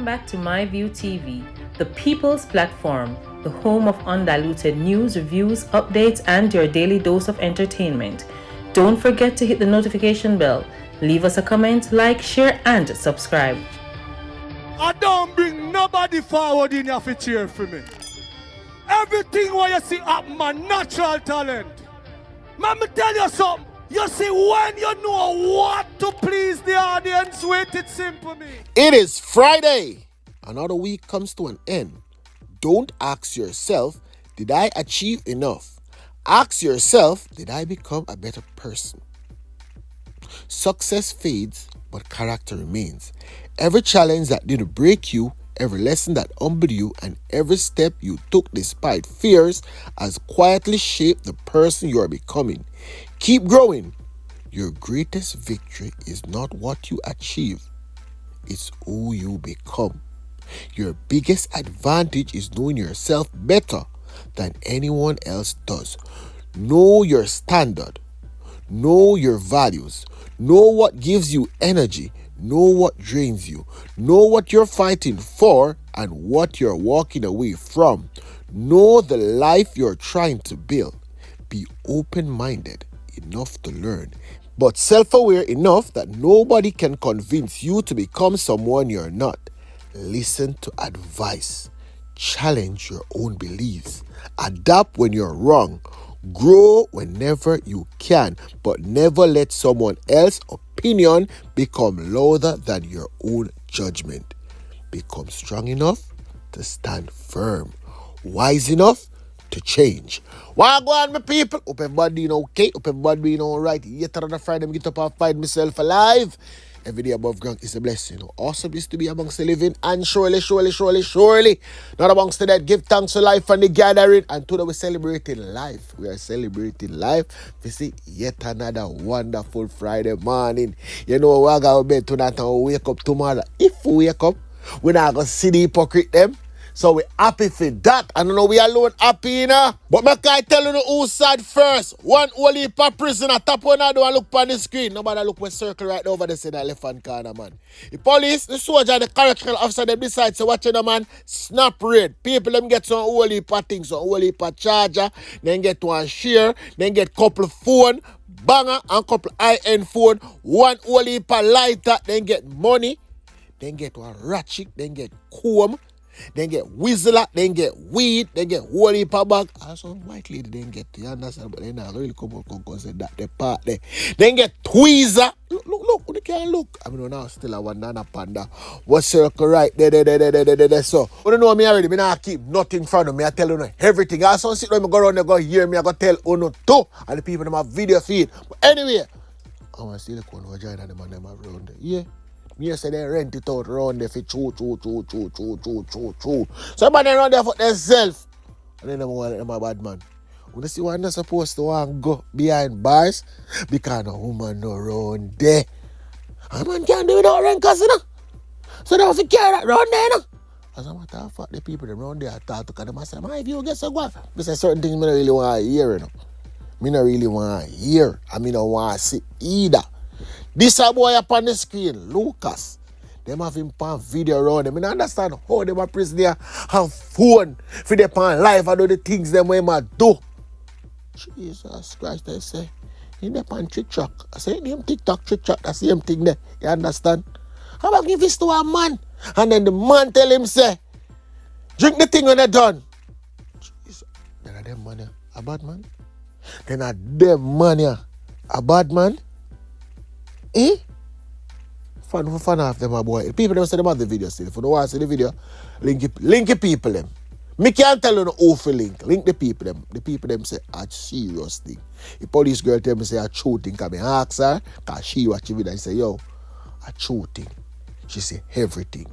back to MyView TV, the people's platform, the home of undiluted news, reviews, updates, and your daily dose of entertainment. Don't forget to hit the notification bell, leave us a comment, like, share, and subscribe. I don't bring nobody forward in your cheer for me. Everything what you see up my natural talent. Man, me tell you something. You see, when you know what to please the audience with, it's simple me. It is Friday. Another week comes to an end. Don't ask yourself, did I achieve enough? Ask yourself, did I become a better person? Success fades, but character remains. Every challenge that didn't break you, every lesson that humbled you, and every step you took despite fears has quietly shaped the person you are becoming. Keep growing. Your greatest victory is not what you achieve, it's who you become. Your biggest advantage is knowing yourself better than anyone else does. Know your standard. Know your values. Know what gives you energy. Know what drains you. Know what you're fighting for and what you're walking away from. Know the life you're trying to build. Be open-minded enough to learn, but self-aware enough that nobody can convince you to become someone you're not. Listen to advice. Challenge your own beliefs. Adapt when you're wrong. Grow whenever you can, but never let someone else's opinion become louder than your own judgment. Become strong enough to stand firm, wise enough to change. Why go on, my people? Hope everybody doing okay. Hope everybody doing all right. Yet another Friday, I get up and find myself alive. Every day above ground is a blessing. Awesome is to be amongst the living, and surely not amongst the dead. Give thanks to life and the gathering. And today we're celebrating life. We are celebrating life. We see yet another wonderful Friday morning. You know, we're going to bed tonight and we'll wake up tomorrow. If we wake up, we're not going to see the hypocrite them. So we're happy for that. I don't know we alone happy, you know. But my guy tell you who's side first. One only per prisoner. Tap one I do and look on the screen. Nobody look with circle right over there in the left hand corner, man. The police, the soldier, the correctional officer, them decide to watch the man. Snap raid. People them get some only per things, some only per charger. Then get one share. Then get couple phone, banger and couple high-end phone. One only per lighter. Then get money. Then get one ratchet. Then get comb. Then get whistler, then get weed, then get whole heap of bag. Also, white lady then get, you understand, but they not really come and say that the part there. Then get tweezer. Look, you can't look. I mean, now still a one nana panda. What circle right there. So, you don't know me already, me not keep nothing in front of me. I tell you no, everything. I also sit when me go around there, go hear me, I go tell you no too. And the people in my video feed. But anyway, I want to see the corner of China, the man them around there. Yeah. Me say they rent it out around there for choo. Somebody around there for themselves. And then them want them a bad man. When they see one not supposed to want to go behind bars because no woman no around there. A man can't do it without rent cause, you know. So they have to carry that around there, you know. As a matter of fact, the people around there talk to them and say, my view get so good. Because certain things I don't really want to hear, you know. I don't really want to hear. I don't want to see either. This a boy up on the screen, Lucas. Them have him on video around them. I don't understand how them a prison there have phone for them on live and do the things them way ma do. Jesus Christ, I say. In them on TikTok. I say, them TikTok, that's the same thing there. You understand? How about give this to a man? And then the man tell him, say, drink the thing when they're done. Jesus. Then are them man a bad man? Then are them man a bad man? Eh? Fan off them, my boy. People don't say them have the video still. If you don't want to see the video, link the people them. Me can't tell you no awful link. Link the people them. The people them say a serious thing. The police girl tell me say a true thing. Because I ask her, because she watch the video and say, yo, a true thing. She say everything.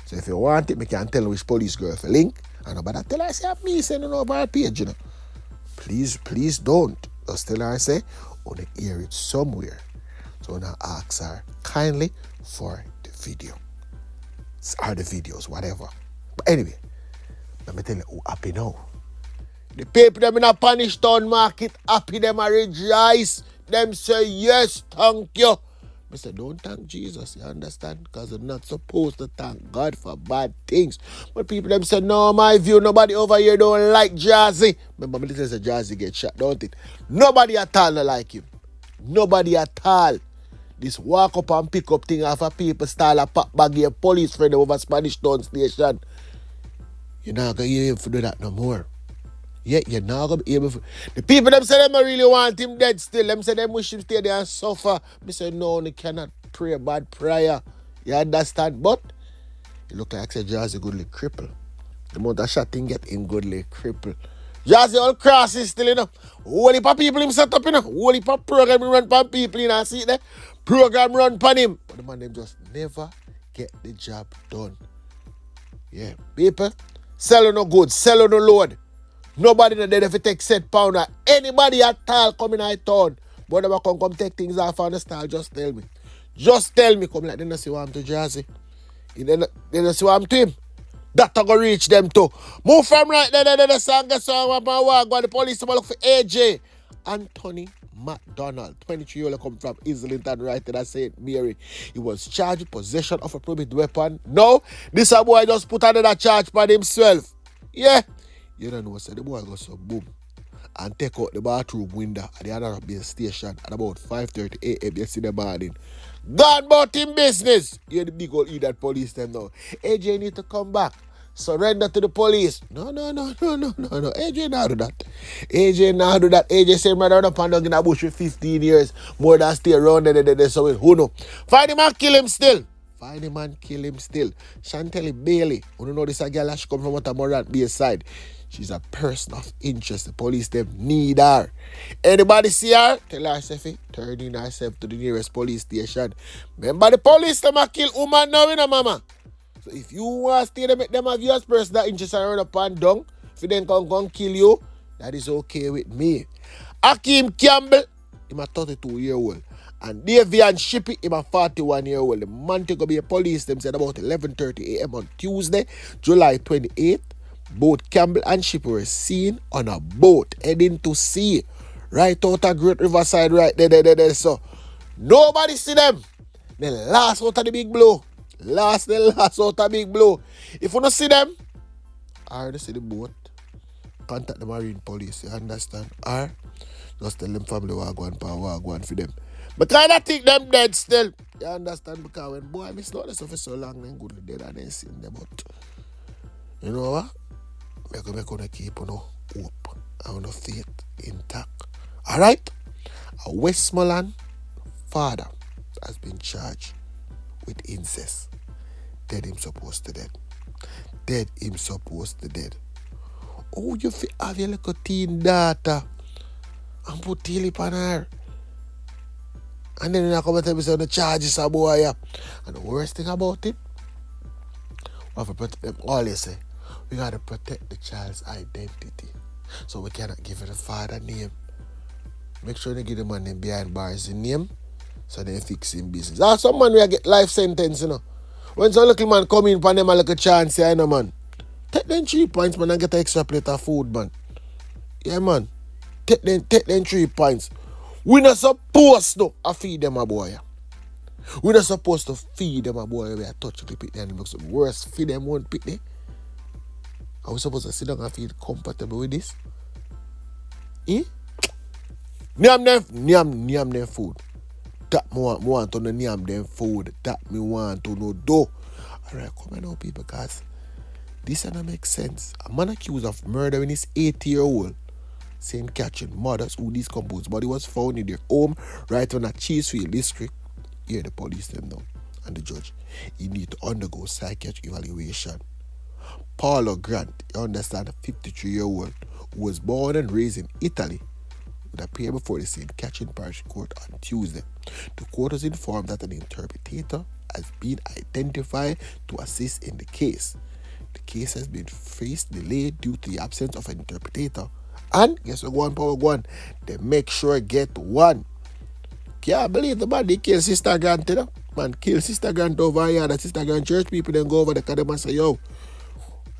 So if you want it, me can't tell you which police girl for link. And nobody tell her, I say, me sending over her page, you know. Please don't. Just tell her, I say, I want to hear it somewhere. So now ask her kindly for the video. Or the videos, whatever. But anyway, let me tell you who happy now. The people them in a Punish Town market happy, them a rejoice. Them say yes, thank you. I said, don't thank Jesus, you understand? Because I'm not supposed to thank God for bad things. But people them say, no, my view, nobody over here don't like Jazzy. Remember, me say Jazzy get shot, don't it? Nobody at all don't like him. Nobody at all. This walk up and pick up thing off of people style a pop bag your police friend over Spanish Town Station. You're not going to hear him for do that no more. Yeah, you're not going to be able to. The people them say them really want him dead still. Them say them wish him stay there and suffer. Me say no, they cannot pray a bad prayer. You understand? But he look like say Jazzy goodly cripple. The amount of shot thing get him goodly cripple. Jazzy all crosses still, you know. Whole heap of people him set up, you know. Whole heap of program run pan people, you know. See it there? Program run pan him. But the man them just never get the job done. Yeah. People, sell no goods, sell no load. Nobody not there if you take set pounder. Anybody at all coming out town. But never come take things off on the style. Just tell me. Just tell me. Come like they don't see what I'm to Jazzy. They don't see what I'm to him. That I go reach them too. Move from right there, the song get song my walk. Go the police to look for AJ. Anthony McDonald, 23-year-old, come from Islington, right there, St. Mary. He was charged with possession of a prohibited weapon. No, this a boy just put another charge by himself. Yeah. You don't know, so the boy goes so boom and take out the bathroom window at the other base station at about 5:30 a.m. yesterday morning. Gone about him business. You the big old idiot police them now. AJ need to come back. Surrender to the police. No. AJ now do that. AJ say run up and down in the bush for 15 years. More than stay around there. So who know? Find him and kill him still. Chantelly Bailey. Who know this a girl she come from Watermorant Bay side. She's a person of interest. The police them need her. Anybody see her? Tell herself turning herself to the nearest police station. Remember the police them a kill woman now, you know, mama. So if you want to stay there, make them have you as person that interested around up and down. If they come kill you, that is okay with me. Akeem Campbell, he's a 32-year-old. And Davian Shippey, he's a 41-year-old. The man to go be a police, them said about 11:30 a.m. on Tuesday, July 28th. Both Campbell and Shippey were seen on a boat heading to sea. Right out of Great Riverside, right there. So, nobody see them. They last out of the big blow. Last out of the big blow. If you don't see them, or they see the boat, contact the marine police, you understand? Or just tell them family wagwan for them. But kind of think them dead still. You understand? Because when boy miss not this for so long, then good dead and then see them out. You know what? We're going to keep hope and faith intact. Alright? A Westmoreland father has been charged with incest. Dead him supposed to dead. Oh, you feel have your little teen daughter and put tail on her. And then you come and tell me the charges are boy. And the worst thing about it, we have to protect them all, you say. We got to protect the child's identity. So we cannot give it a father name. Make sure you give the man name behind bars in name. So they fix him business. Some man will get life sentence, you know. When some little man come in, pan them a little chance, you know, man. Take them 3 points, man, and get an extra plate of food, man. Yeah, man. Take them 3 points. We not supposed to feed them a boy. We not supposed to feed them a boy. We are touching the pick them. Looks worse. Feed them one pick there. Are we supposed to sit down and feel comfortable with this? Nyam them food. That me want to know nyam them food. That me want to know do. Alright, come on now, people, because this doesn't make sense. A man accused of murdering his 80-year-old St. Catherine mother's who decomposed body was found in their home right on a Cheesefield district. Here the police them down and the judge. He need to undergo psychiatric evaluation. Paolo Grant, you understand, a 53-year-old who was born and raised in Italy, would appear before the St. Catherine Parish Court on Tuesday. The court was informed that an interpreter has been identified to assist in the case. The case has been faced delayed due to the absence of an interpreter. And guess what, power one, they make sure get one. Can't believe the man they kill Sister Grant, you know? Man kill Sister Grant over here. The Sister Grant church people then go over the academy and say, yo,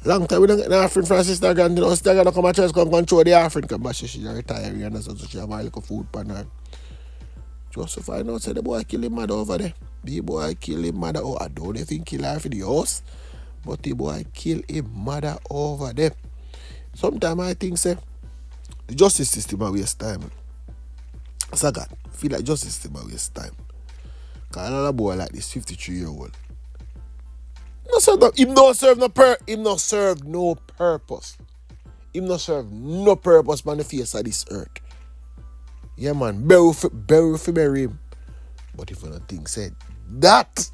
long time we don't get an offering from Sister Grant. You know, Sister Grant come to church, come control the offering. Because she's a retiree and so she have a little food pan her. Just to find out, say the boy kill him mother over there. The boy kill him mother. Oh, I don't even kill her for the house. But the boy kill him mother over there. Sometimes I think, say, the justice system a waste time. As I got, feel like justice system a waste time. Because another boy like this 53-year-old. Him no serve no purpose. Him no serve no purpose on the face of this earth. Yeah, man, bury him. But if you don't think said that,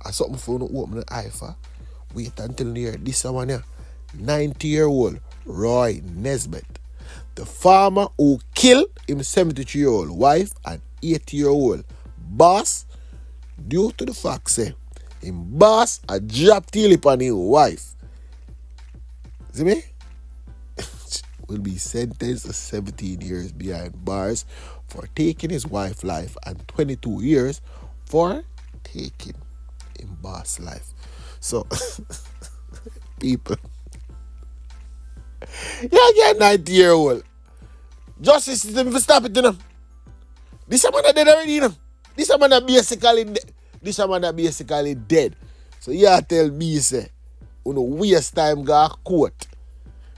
as something for you to open the eye for, wait until you hear this one here. 90-year-old Roy Nesbitt, the farmer who killed him 73-year-old wife and 80-year-old boss, due to the fact say him boss a drop tail upon his wife. See me? Will be sentenced to 17 years behind bars for taking his wife's life and 22 years for taking his boss' life. So, people, you get 90-year-old. Justice system if stop it, you know. This man that dead already, you know. This man that basically dead. So you tell me, say, you know, waste time go to court.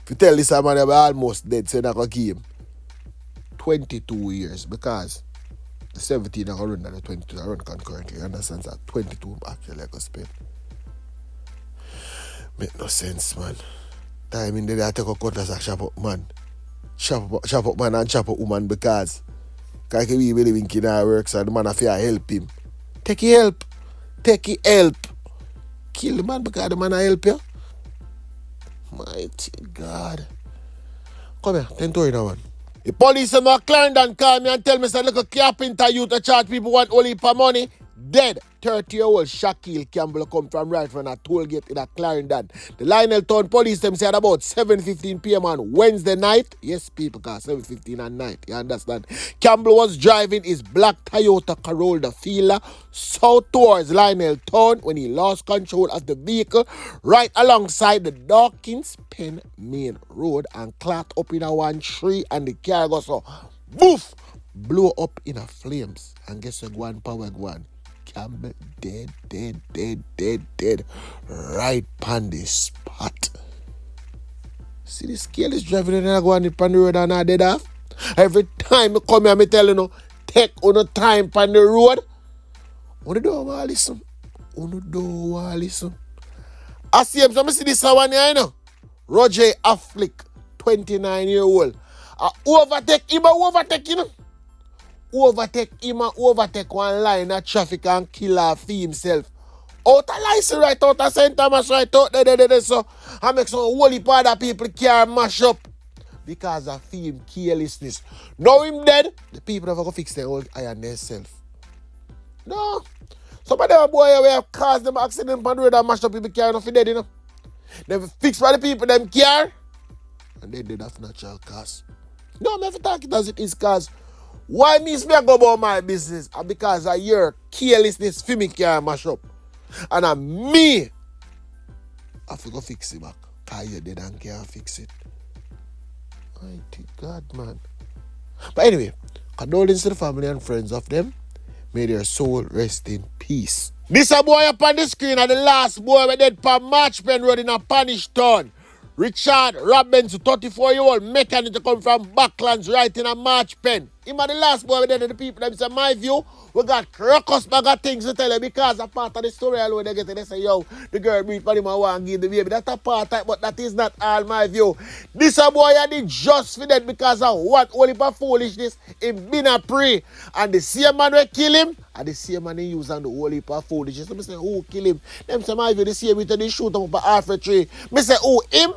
If you tell this man that almost dead, say not gonna give him 22 years because the 17 are going to run and the 22 are run concurrently. You understand that? 22 actually I could spend. Make no sense, man. Time in the day I take a cutlass and chop up man. Chop up man and chop up woman because we believe in kid work, so the man have to help him. Take your help. Kill the man because the man will help you. Mighty God. Come here, 10 to now, man. The police in Clarendon call me and tell me, say, look, a carpenter youth to charge people want only for money. Dead. 30-year-old Shaueille Campbell come from right from a toll gate in a Clarendon. The Lionel Town police them said about 7:15 p.m. on Wednesday night. Yes, people, because 7:15 at night. You understand? Campbell was driving his black Toyota Corolla Fielder south towards Lionel Town when he lost control of the vehicle right alongside the Dawkins Pen Main Road and clocked up in a one tree, and the car goes so boof, blow up in a flames. And guess what? Power. Campbell dead. Right on the spot. See the scale is driving and I go on the road and I dead off. Every time I come here, I tell you, no, take on the time on the road. What do I listen? I see him, so I see this one here, you know. RAJAY Afflick, 29-year-old. Overtake him, you know. Overtake one line of traffic and kill her for himself. Out of license right out of St. Thomas right out there. So I make some holy part of people can mash up because of him carelessness. Now him dead, the people never go fix their old iron themselves. No. Some of them boy we have caused them accident on the road and mash up people care enough for dead, you know. They fix by the people them care and they did have natural cause. No, I'm never talking as it is cause. Why means me I go about my business? And because of your carelessness for me can mash up. And me I have to go fix it back. Because you dead and can't fix it. Mighty God, man. But anyway, condolences to the family and friends of them. May their soul rest in peace. This a boy up on the screen and the last boy we dead for Marchpen Road in a Panish Town. Richard Robbins, 34-year-old mechanic to come from Backlands right in a Marchpen. Him and the last boy we dead and the people them say, my view, we got crocus bag of things to tell you because a part of the story alone they get it. They say, yo, the girl breathe for him and want to give the baby. That's a part of it, but that is not all my view. This a boy I did just for that because of what only for foolishness him been a prey. And the same man will kill him and the same man he use on the whole heap of foolishness. So I say, who kill him? Them say, my view, the same with the shoot him up a half a tree. I say, who him?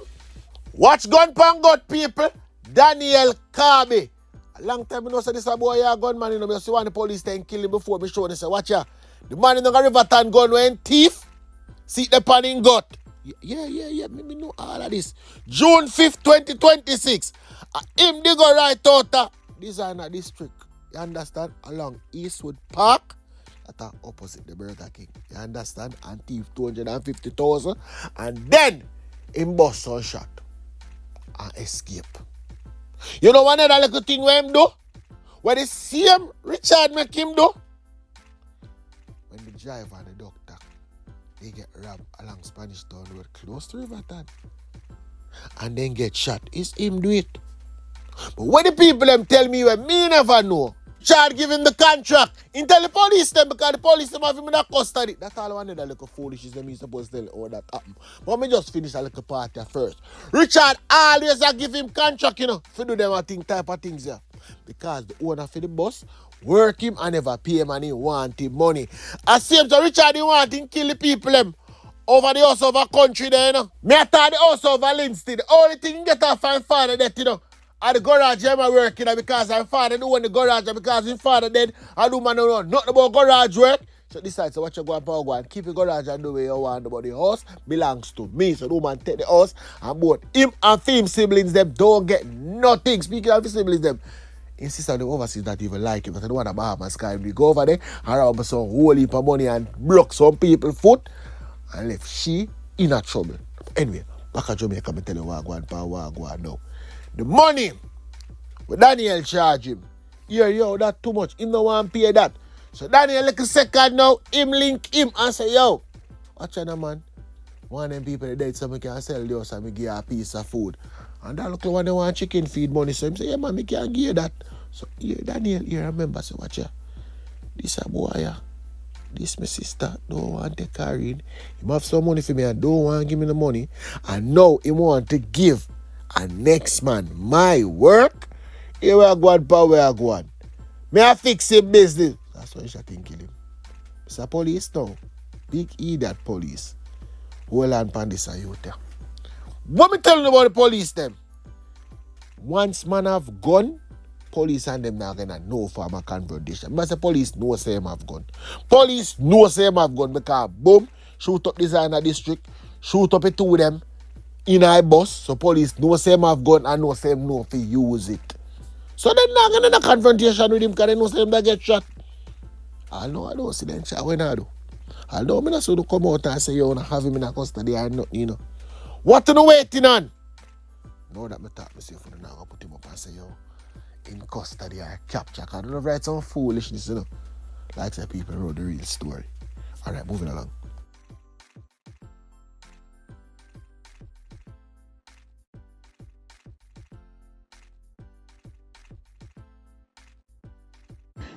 Watch gun pan God, people. Daniel Kirby. A long time I know say this a boy a gunman, you know. I see one the police then kill him before me show them say, watch ya. The man in the Riverton gun went thief. See the pan in gut. Yeah. Me know all of this. June 5th, 2026. Him they go right out Designer District. You understand? Along Eastwood Park. That opposite the Burger King. You understand? And thief 250,000. And then him bust some shot. And escape. You know one other little thing where him do? What the same Richard make him do? When the driver and the doctor, they get robbed along Spanish Town Road close to River Town. And then get shot. It's him do it. But what the people them tell me when me never know. Richard give him the contract. He tell the police them because the police them have him in a custody. That's all I wanted, that little foolishness them he supposed to tell all that happen. But me just finish a little part here first. Richard always give him contract, you know, for do them a thing type of things here. Because the owner for the bus work him and never pay him and he want him money. As same to Richard, he want him kill the people them over the house of a country there, you know. Me I thought the house of a Linstead. The only thing he get off from father that, you know. At the garage, I'm working because my father do in the garage because his father dead. I do man know nothing about garage work. So decide so what you go and keep the garage and do what you want, but the house belongs to me. So do man take the house and both him and him siblings them don't get nothing. Speaking of his siblings them, his sister the overseas that even like him, but I don't want to Bahamas guy. We go over there and rob some whole heap of money and block some people foot and left she in a trouble. Anyway, back at Jamaica, me tell you what I go on now. The money when Daniel charge him. Yo, that too much. Him no want pay that. So Daniel like a second now, him link him and say, yo, watch out man. One of them people that dead so I can sell the house and me give you a piece of food. And that look like when they want chicken feed money. So him say, yeah man, me can't give you that. So here, Daniel, here remember, so watch ya. This a boy ya. This my sister don't want to carry in. He have some money for me and don't want to give me the money. And now he want to give a next man my work. Here we are going, pa where I go on. May I fix him business? That's why you should think kill him. It's a police now. Big idiot police. Hold on pan this youth there. What me telling you about the police them? Once man have gun, police and them not gonna know for my confrontation. But the police know say him have gun. Police know say him have gun because boom, shoot up designer district, shoot up it to them in a bus. So police know say him have gun and know say him know if use it. So they're not gonna have a confrontation with him because they know say him that get shot. I don't see them shot when I do. I know me not so to come out and say you wanna have him in a custody or nothing, you know. What are you waiting on? Now that me talk myself for the now I put him up and say yo in custody or capture. Because I don't write some foolishness, you know. Like say people wrote the real story. Alright, moving along.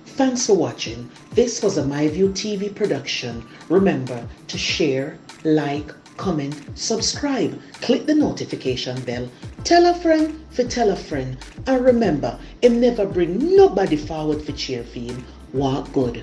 Thanks for watching. This was a MyView TV production. Remember to share, like, comment, subscribe, click the notification bell, tell a friend for tell a friend, and remember, him never bring nobody forward for cheer for him. Walk good.